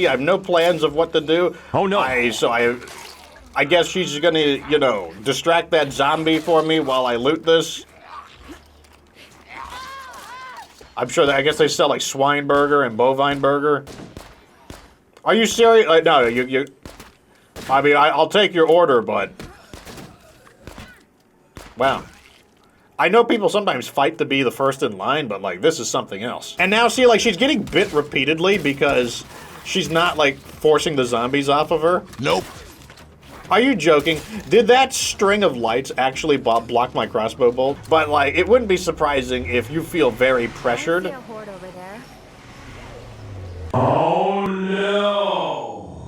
I have no plans of what to do. Oh no. I guess she's gonna, you know, distract that zombie for me while I loot this. I'm sure that, I guess they sell like swine burger and bovine burger. Are you serious? No, I mean, I'll take your order, but... Wow. I know people sometimes fight to be the first in line, but, like, this is something else. And now, see, like, she's getting bit repeatedly because she's not, like, forcing the zombies off of her. Nope. Are you joking? Did that string of lights actually block my crossbow bolt? But, like, it wouldn't be surprising if you feel very pressured. I see a horde over there. Oh no.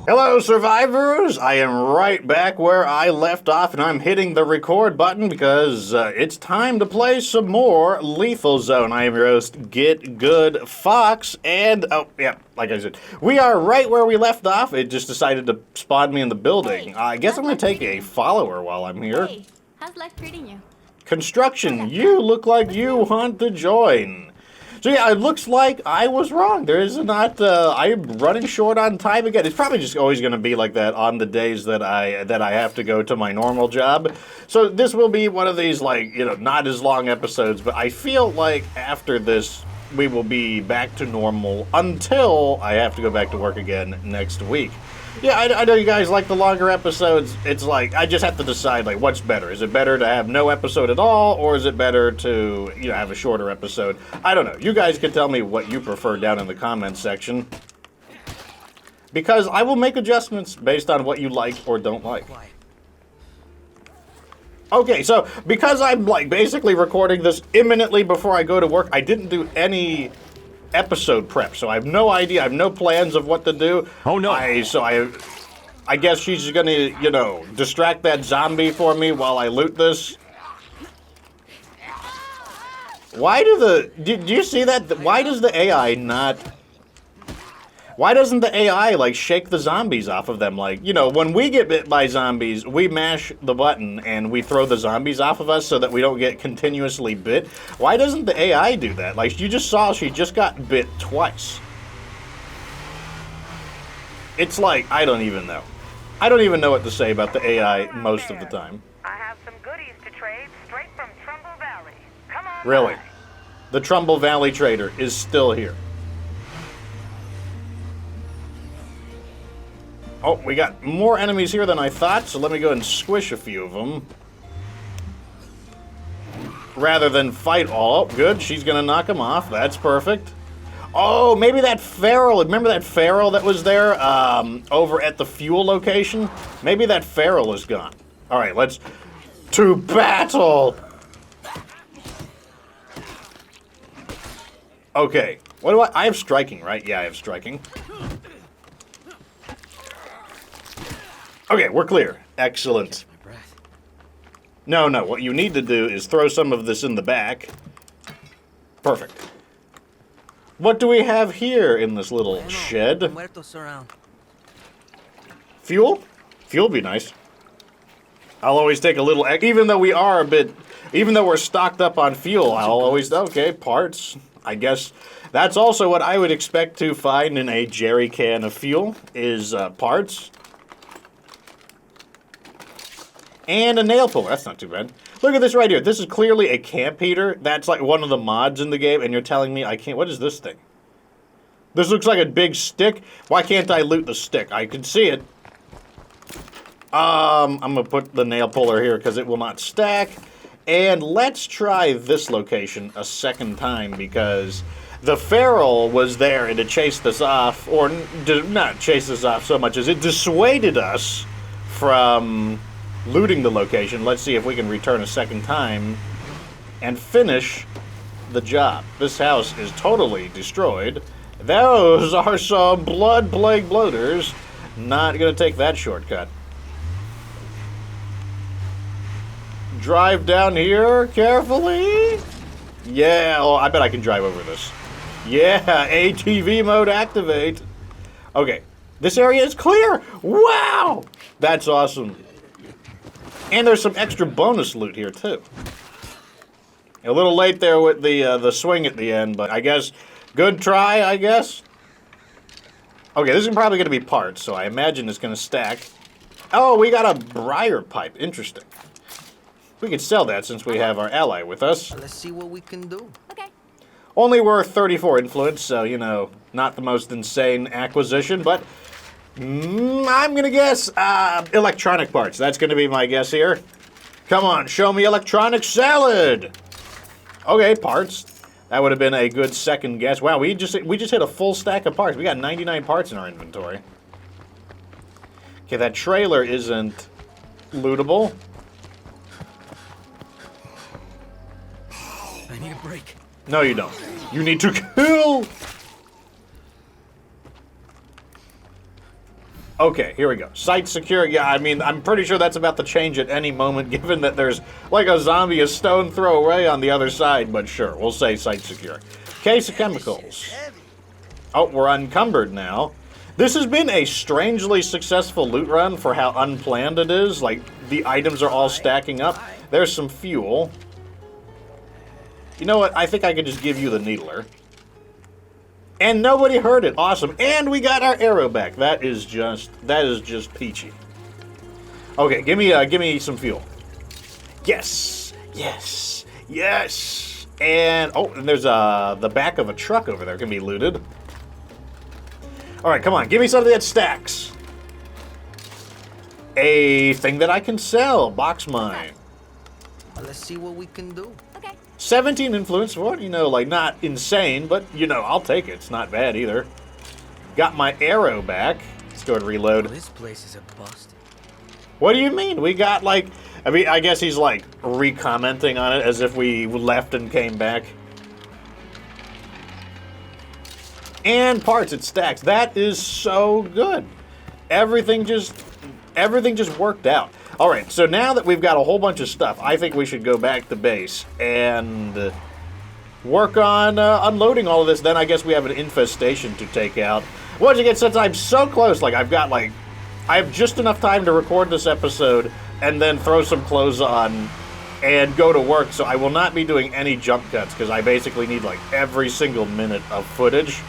Hello, survivors! I am right back where I left off, and I'm hitting the record button because it's time to play some more Lethal Zone. I am your host, Get Good Fox, and, oh, yeah, like I said, we are right where we left off. It just decided to spawn me in the building. Hey, I guess I'm going to take a follower while I'm here. Hey, how's life treating you? Construction, you look like you want to join. So yeah, it looks like I was wrong. There is not, I'm running short on time again. It's probably just always going to be like that on the days that I have to go to my normal job. So this will be one of these, like, you know, not as long episodes, but I feel like after this, we will be back to normal until I have to go back to work again next week. Yeah, I know you guys like the longer episodes. It's like, I just have to decide, like, what's better? Is it better to have no episode at all, or is it better to, you know, have a shorter episode? I don't know. You guys can tell me what you prefer down in the comments section. Because I will make adjustments based on what you like or don't like. Okay, so because I'm, like, basically recording this imminently before I go to work, I didn't do any episode prep, so I have no idea. I have no plans of what to do. Oh no. I guess she's gonna, you know, distract that zombie for me while I loot this. Why do you see that? Why does the AI not... Why doesn't the AI, like, shake the zombies off of them? Like, you know, when we get bit by zombies, we mash the button and we throw the zombies off of us so that we don't get continuously bit. Why doesn't the AI do that? Like, you just saw she just got bit twice. It's like, I don't even know. I don't even know what to say about the AI most of the time. I have some goodies to trade straight from Trumbull Valley. Come on. Really? by. The Trumbull Valley Trader is still here. Oh, we got more enemies here than I thought, so let me go ahead and squish a few of them. Rather than fight all. Oh, good, she's gonna knock them off. That's perfect. Oh, maybe that feral, remember that feral that was there over at the fuel location? Maybe that feral is gone. All right, let's... to battle! Okay, what do I have striking, right? Yeah, I have striking. Okay, we're clear. Excellent. No, what you need to do is throw some of this in the back. Perfect. What do we have here in this little shed? Fuel? Fuel would be nice. I'll always take a little, even though we are a bit, even though we're stocked up on fuel, I'll always, okay, parts. I guess that's also what I would expect to find in a jerry can of fuel, is parts. And a nail puller. That's not too bad. Look at this right here. This is clearly a camp heater. That's like one of the mods in the game, and you're telling me I can't... What is this thing? This looks like a big stick. Why can't I loot the stick? I can see it. I'm going to put the nail puller here because it will not stack. And let's try this location a second time because the feral was there and it chased us off, or did not chase us off so much as it dissuaded us from looting the location. Let's see if we can return a second time and finish the job. This house is totally destroyed. Those are some blood plague bloaters. Not gonna take that shortcut. Drive down here carefully. Yeah, oh, I bet I can drive over this. Yeah, ATV mode activate. Okay, this area is clear. Wow, that's awesome. And there's some extra bonus loot here, too. A little late there with the swing at the end, but I guess good try, I guess. Okay, this is probably going to be parts, so I imagine it's going to stack. Oh, we got a briar pipe. Interesting. We could sell that since we have our ally with us. Let's see what we can do. Okay. Only worth 34 influence, so, you know, not the most insane acquisition, but I'm going to guess electronic parts. That's going to be my guess here. Come on, show me electronic salad. Okay, parts. That would have been a good second guess. Wow, we just hit a full stack of parts. We got 99 parts in our inventory. Okay, that trailer isn't lootable. I need a break. No, you don't. You need to kill. Okay, here we go. Site secure. Yeah, I mean, I'm pretty sure that's about to change at any moment, given that there's like a zombie a stone throw away on the other side. But sure, we'll say site secure. Case of chemicals. Oh, we're unencumbered now. This has been a strangely successful loot run for how unplanned it is. Like, the items are all stacking up. There's some fuel. You know what? I think I could just give you the needler. And nobody heard it. Awesome. And we got our arrow back. That is just peachy. Okay, give me some fuel. Yes. Yes. Yes. And oh, and there's the back of a truck over there can be looted. All right, come on. Give me something that stacks. A thing that I can sell. Box mine. Let's see what we can do. Okay. 17 influence for it, you know, like not insane, but you know, I'll take it. It's not bad either. Got my arrow back. Let's go and reload. This place is a bust. What do you mean? We got like, I mean, I guess he's like re-commenting on it as if we left and came back. And parts, it stacks. That is so good. Everything just worked out. All right, so now that we've got a whole bunch of stuff, I think we should go back to base and work on unloading all of this. Then I guess we have an infestation to take out. Once again, since I'm so close, like I have just enough time to record this episode and then throw some clothes on and go to work. So I will not be doing any jump cuts because I basically need like every single minute of footage.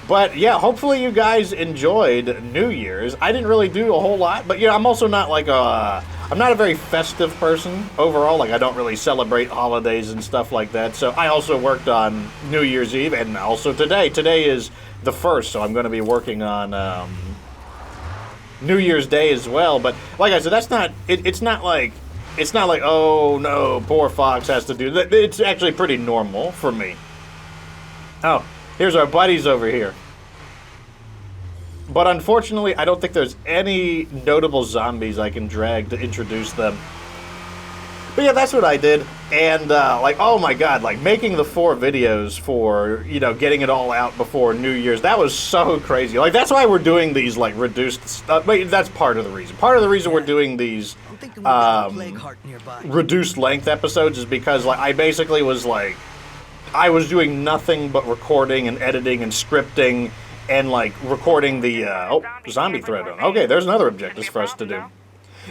But yeah, hopefully you guys enjoyed New Year's. I didn't really do a whole lot, but yeah, I'm also not like I'm not a very festive person overall. Like I don't really celebrate holidays and stuff like that. So I also worked on New Year's Eve and also today. Today is the 1st, so I'm going to be working on New Year's Day as well. But like I said, that's not. It's not like oh no, poor Fox has to do that. It's actually pretty normal for me. Oh. Here's our buddies over here. But unfortunately, I don't think there's any notable zombies I can drag to introduce them. But yeah, that's what I did. And, like, oh my god, like, making the 4 videos for, you know, getting it all out before New Year's, that was so crazy. Like, that's why we're doing these, like, reduced stuff. But that's part of the reason. Part of the reason we're doing these reduced length episodes is because, like, I basically was, like, I was doing nothing but recording and editing and scripting and, like, recording the, zombie thread. Okay, there's another objective for us to do.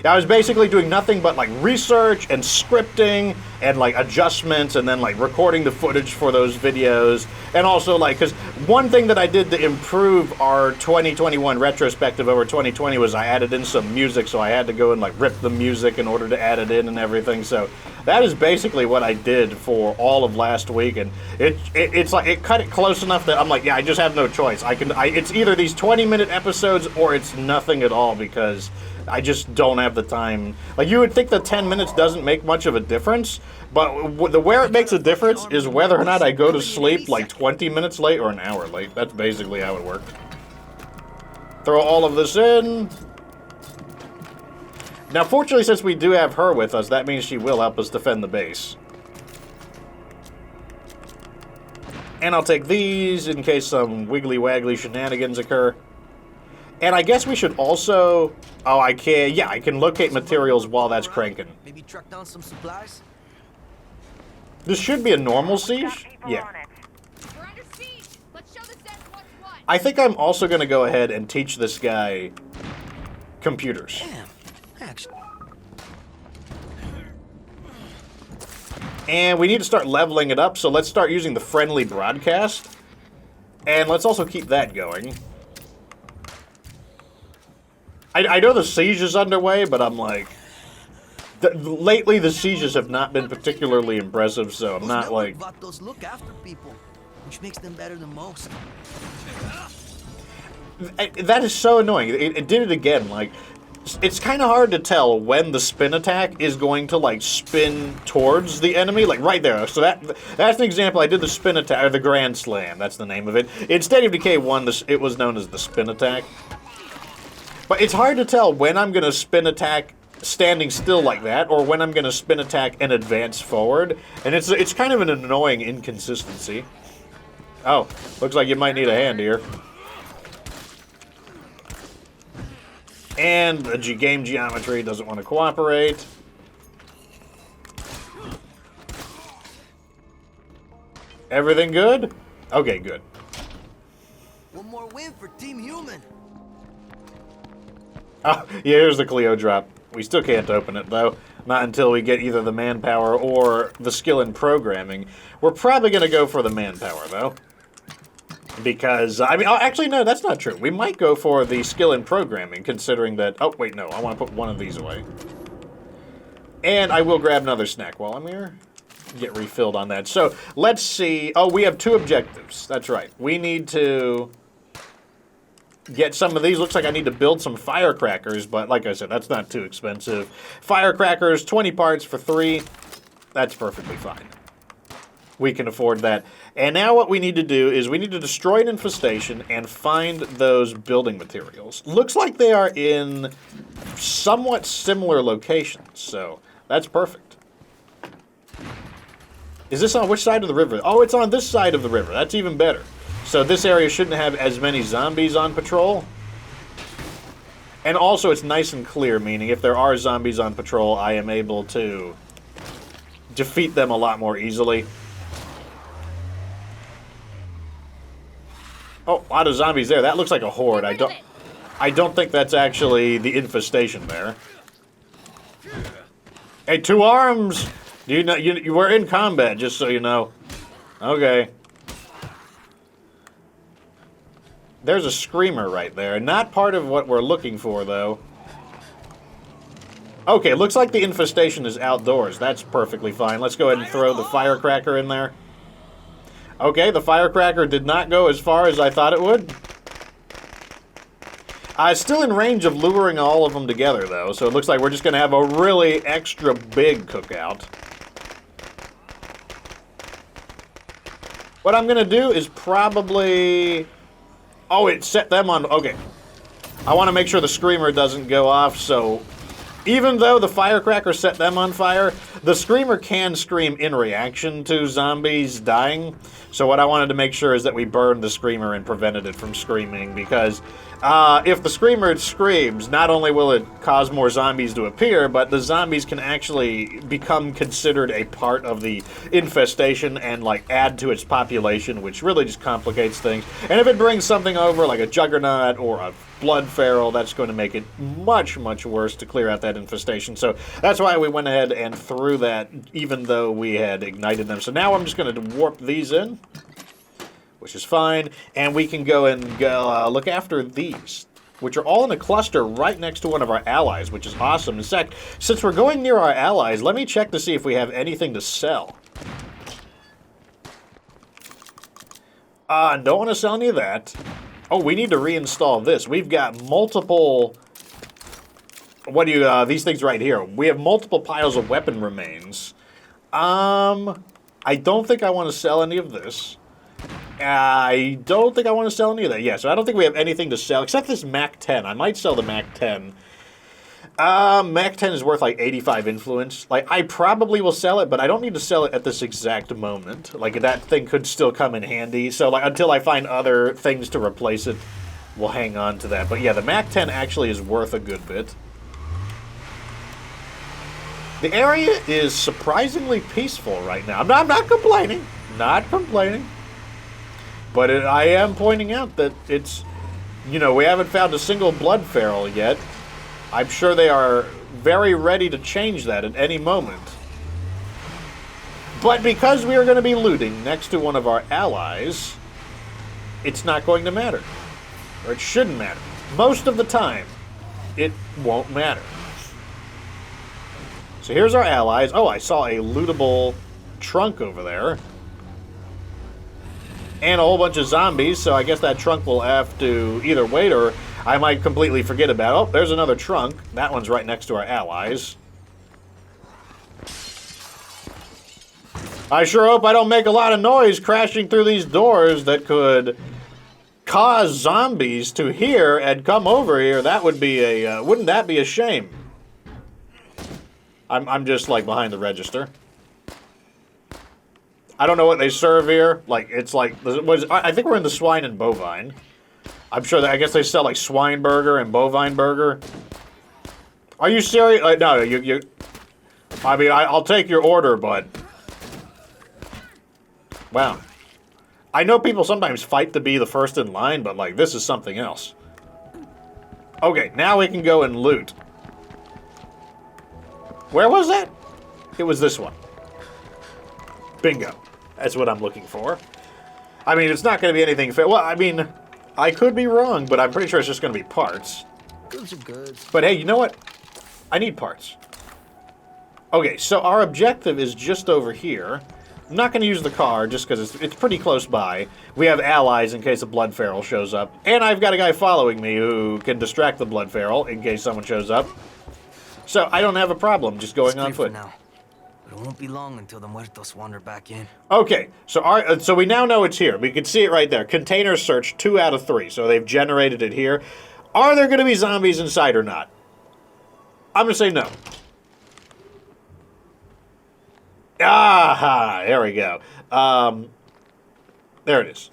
I was basically doing nothing but, like, research and scripting and, like, adjustments and then, like, recording the footage for those videos. And also, like, because one thing that I did to improve our 2021 retrospective over 2020 was I added in some music, so I had to go and, like, rip the music in order to add it in and everything. So that is basically what I did for all of last week. And it's like, it cut it close enough that I'm like, yeah, I just have no choice. It's either these 20-minute episodes or it's nothing at all because I just don't have the time. Like, you would think that 10 minutes doesn't make much of a difference, but where it makes a difference is whether or not I go to sleep like 20 minutes late or an hour late. That's basically how it worked. Throw all of this in. Now, fortunately, since we do have her with us, that means she will help us defend the base. And I'll take these in case some wiggly-waggly shenanigans occur. And I guess we should also... Oh, I can... Yeah, I can locate materials while that's cranking. Maybe truck down some supplies. This should be a normal siege? Yeah. We're under siege. Let's show the Zeds what's what. I think I'm also going to go ahead and teach this guy computers. Damn. Actually. And we need to start leveling it up, so let's start using the friendly broadcast. And let's also keep that going. I know the siege is underway, but I'm like... lately, the sieges have not been particularly impressive, so I'm Those not like... network vatos look after people, which makes them better than most. That is so annoying. It did it again. Like, it's kind of hard to tell when the spin attack is going to, like, spin towards the enemy. Like, right there. So that's an example. I did the spin attack, or the Grand Slam. That's the name of it. In State of Decay 1, it was known as the spin attack. But it's hard to tell when I'm going to spin attack standing still like that, or when I'm going to spin attack and advance forward. And it's kind of an annoying inconsistency. Oh, looks like you might need a hand here. And the game geometry doesn't want to cooperate. Everything good? Okay, good. One more win for Team Human. Oh, yeah, here's the Cleo drop. We still can't open it, though. Not until we get either the manpower or the skill in programming. We're probably going to go for the manpower, though. Because, I mean, oh, actually, no, that's not true. We might go for the skill in programming, considering that... Oh, wait, no, I want to put one of these away. And I will grab another snack while I'm here. Get refilled on that. So, let's see... Oh, we have 2 objectives. That's right. We need to get some of these. Looks like I need to build some firecrackers, but like I said, that's not too expensive. Firecrackers, 20 parts for 3. That's perfectly fine. We can afford that. And now what we need to do is we need to destroy an infestation and find those building materials. Looks like they are in somewhat similar locations, so that's perfect. Is this on which side of the river? Oh, it's on this side of the river. That's even better. So this area shouldn't have as many zombies on patrol. And also it's nice and clear, meaning if there are zombies on patrol, I am able to defeat them a lot more easily. Oh, a lot of zombies there. That looks like a horde. I don't think that's actually the infestation there. Hey, 2 arms! You know, you were in combat, just so you know. Okay. There's a screamer right there. Not part of what we're looking for, though. Okay, looks like the infestation is outdoors. That's perfectly fine. Let's go ahead and throw the firecracker in there. Okay, the firecracker did not go as far as I thought it would. It's still in range of luring all of them together, though, so it looks like we're just going to have a really extra big cookout. What I'm going to do is probably... Oh, it set them on... Okay. I want to make sure the screamer doesn't go off, so... Even though the firecracker set them on fire, the screamer can scream in reaction to zombies dying. So what I wanted to make sure is that we burned the screamer and prevented it from screaming, because if the screamer screams, not only will it cause more zombies to appear, but the zombies can actually become considered a part of the infestation and like add to its population, which really just complicates things. And if it brings something over like a juggernaut or a blood feral, that's going to make it much, much worse to clear out that infestation. So that's why we went ahead and threw that, even though we had ignited them. So now I'm just going to warp these in, which is fine, and we can go and go look after these, which are all in a cluster right next to one of our allies, which is awesome. In fact, since we're going near our allies, let me check to see if we have anything to sell. Don't want to sell any of that. Oh, we need to reinstall this. We've got multiple... What do you... these things right here. We have multiple piles of weapon remains. I don't think I want to sell any of this. I don't think I want to sell any of that. Yeah, so I don't think we have anything to sell, except this MAC-10. I might sell the MAC-10. MAC-10 is worth like 85 influence. Like, I probably will sell it, but I don't need to sell it at this exact moment. Like, that thing could still come in handy. So, like, until I find other things to replace it, we'll hang on to that. But yeah, the MAC-10 actually is worth a good bit. The area is surprisingly peaceful right now. I'm not complaining. Not complaining. But I am pointing out that it's, you know, we haven't found a single blood feral yet. I'm sure they are very ready to change that at any moment. But because we are going to be looting next to one of our allies, it's not going to matter. Or it shouldn't matter. Most of the time, it won't matter. So here's our allies. Oh, I saw a lootable trunk over there. And a whole bunch of zombies, so I guess that trunk will have to either wait or I might completely forget about it. Oh, there's another trunk. That one's right next to our allies. I sure hope I don't make a lot of noise crashing through these doors that could cause zombies to hear and come over here. That would be a, wouldn't that be a shame? I'm just like behind the register. I don't know what they serve here. Like, it's like, I think we're in the swine and bovine. I'm sure that, I guess they sell like swine burger and bovine burger. Are you serious? No, I mean, I'll take your order, but... Wow. I know people sometimes fight to be the first in line, but like, this is something else. Okay, now we can go and loot. Where was that? It was this one. Bingo. That's what I'm looking for. I mean, it's not going to be anything... Well, I mean, I could be wrong, but I'm pretty sure it's just going to be parts. Those are good. But hey, you know what? I need parts. Okay, so our objective is just over here. I'm not going to use the car just because it's pretty close by. We have allies in case a blood feral shows up. And I've got a guy following me who can distract the blood feral in case someone shows up. So I don't have a problem just going on foot. Now. But it won't be long until the muertos wander back in. Okay, so so we now know it's here. We can see it right there. Container search 2 out of 3. So they've generated it here. Are there going to be zombies inside or not? I'm going to say no. Aha! There we go. There it is.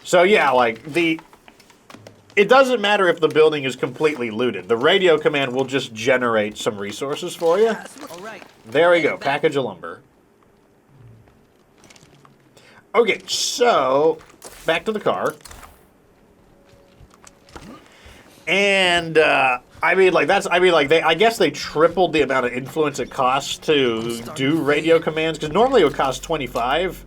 So yeah, like it doesn't matter if the building is completely looted. The radio command will just generate some resources for you. All right. There we go. Package of lumber. Okay, so back to the car. And I mean, like I guess they tripled the amount of influence it costs to do radio commands because normally it would cost 25.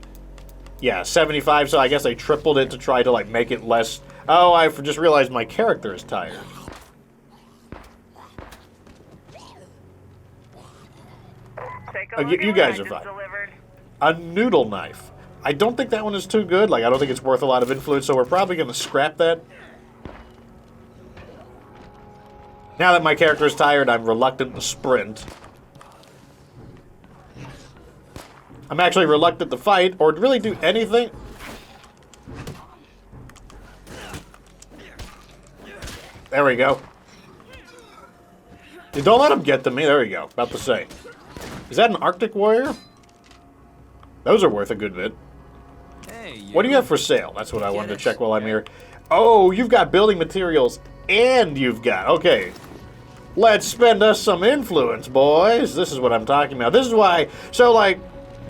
Yeah, 75. So I guess they tripled it to try to like make it less. Oh, I just realized my character is tired. You guys are fine. A noodle knife. I don't think that one is too good. Like, I don't think it's worth a lot of influence, so we're probably going to scrap that. Now that my character is tired, I'm reluctant to sprint. I'm actually reluctant to fight or really do anything. There we go. Don't let him get to me. There we go. About to say. Is that an Arctic warrior? Those are worth a good bit. Hey, what do you have for sale? That's what I wanted to check while I'm here. Oh, you've got building materials and you've got... Okay. Let's spend us some influence, boys. This is what I'm talking about. This is why... So, like,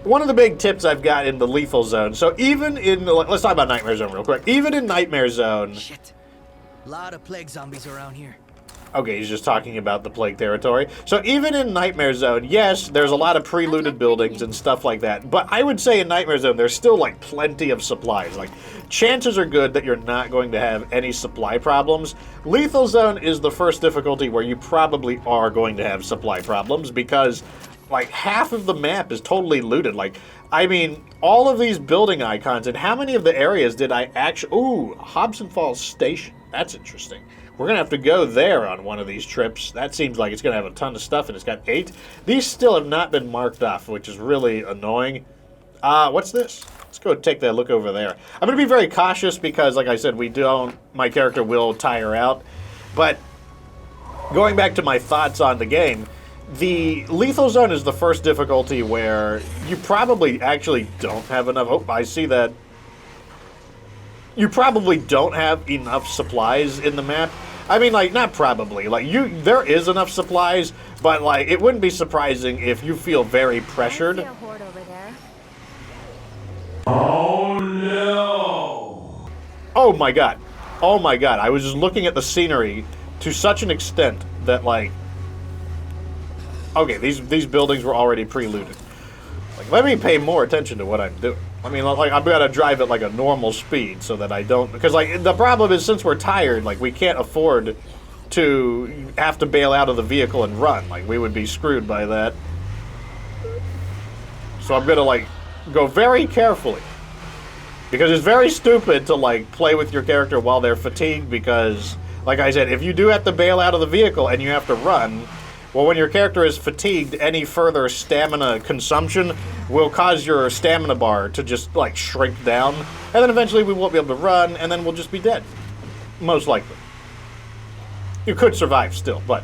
one of the big tips I've got in the lethal zone. So, even in... Let's talk about Nightmare Zone real quick. Even in Nightmare Zone... Shit. A lot of plague zombies around here. Okay, he's just talking about the plague territory. So even in Nightmare Zone, yes, there's a lot of pre-looted buildings and stuff like that. But I would say in Nightmare Zone, there's still, like, plenty of supplies. Like, chances are good that you're not going to have any supply problems. Lethal Zone is the first difficulty where you probably are going to have supply problems because, like, half of the map is totally looted. Like, I mean, all of these building icons, and how many of the areas did I actually... Ooh, Hobson Falls Station. That's interesting. We're going to have to go there on one of these trips. That seems like it's going to have a ton of stuff, and it's got 8. These still have not been marked off, which is really annoying. What's this? Let's go take that look over there. I'm going to be very cautious because, like I said, my character will tire out. But going back to my thoughts on the game, the Lethal Zone is the first difficulty where you probably actually don't have enough... Oh, I see that. You probably don't have enough supplies in the map. I mean, like, not probably. Like, there is enough supplies, but, like, it wouldn't be surprising if you feel very pressured. I see a horde over there. Oh no! Oh my god. Oh my god. I was just looking at the scenery to such an extent that, like... Okay, these buildings were already pre-looted. Like, let me pay more attention to what I'm doing. I mean, like, I've got to drive at, like, a normal speed so that I don't... Because, like, the problem is, since we're tired, like, we can't afford to have to bail out of the vehicle and run. Like, we would be screwed by that. So I'm gonna, like, go very carefully. Because it's very stupid to, like, play with your character while they're fatigued because, like I said, if you do have to bail out of the vehicle and you have to run, well, when your character is fatigued, any further stamina consumption will cause your stamina bar to just, like, shrink down. And then eventually we won't be able to run, and then we'll just be dead. Most likely. You could survive still, but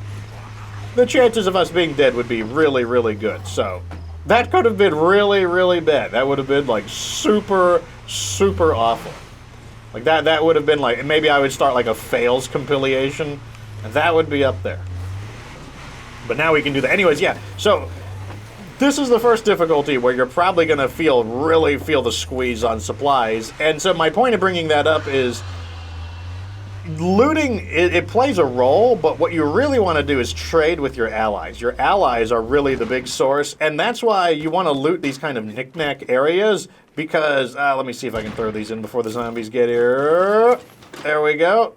the chances of us being dead would be really, really good. So that could have been really, really bad. That would have been, like, super, super awful. Like, that would have been, like, maybe I would start, like, a fails compilation, and that would be up there. But now we can do that. Anyways, yeah, so this is the first difficulty where you're probably going to really feel the squeeze on supplies. And so my point of bringing that up is looting, it plays a role, but what you really want to do is trade with your allies. Your allies are really the big source, and that's why you want to loot these kind of knick-knack areas, because, let me see if I can throw these in before the zombies get here. There we go.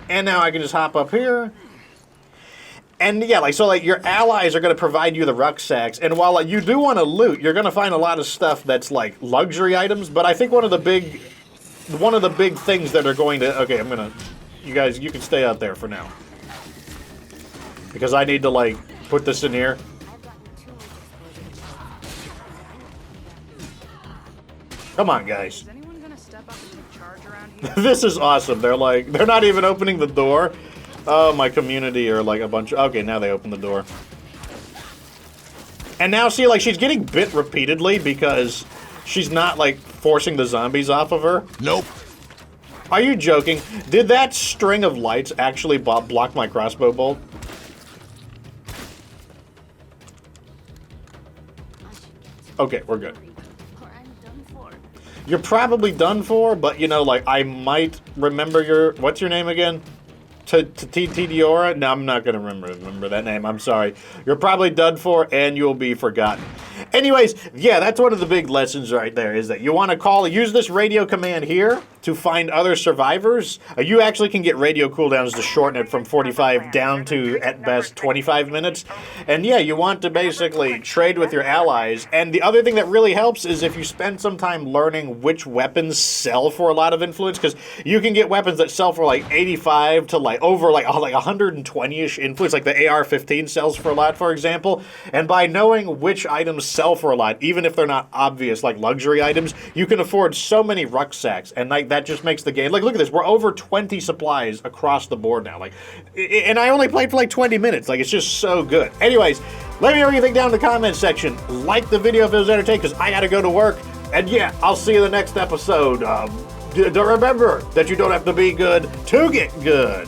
And now I can just hop up here. And yeah, like, so, like, your allies are going to provide you the rucksacks, and while, like, you do want to loot, you're going to find a lot of stuff that's, like, luxury items, but I think one of the big things that are going to, okay, I'm going to, you guys, you can stay out there for now. Because I need to, like, put this in here. Come on, guys. Is anyone gonna step up and take charge around here? This is awesome. They're not even opening the door. Oh, my community are like a bunch of... Okay, now they open the door. And now, see, like, she's getting bit repeatedly because she's not, like, forcing the zombies off of her. Nope. Are you joking? Did that string of lights actually block my crossbow bolt? Okay, we're good. You're probably done for, but, you know, like, I might remember your... What's your name again? Tidiora? No, I'm not going to remember that name. I'm sorry. You're probably done for, and you'll be forgotten. Anyways, yeah, that's one of the big lessons right there, is that you want to use this radio command here to find other survivors. You actually can get radio cooldowns to shorten it from 45 down to, at best, 25 minutes. And yeah, you want to basically trade with your allies. And the other thing that really helps is if you spend some time learning which weapons sell for a lot of influence, because you can get weapons that sell for like 85 to like over like 120-ish influence, like the AR-15 sells for a lot, for example. And by knowing which items sell for a lot, even if they're not obvious like luxury items, you can afford so many rucksacks, and like that just makes the game, like, look at this, we're over 20 supplies across the board now, like, and I only played for like 20 minutes, like, it's just so good. Anyways, let me know what you think down in the comments section. Like the video if it was entertaining, because I gotta go to work, and yeah, I'll see you in the next episode. Remember that you don't have to be good to get good.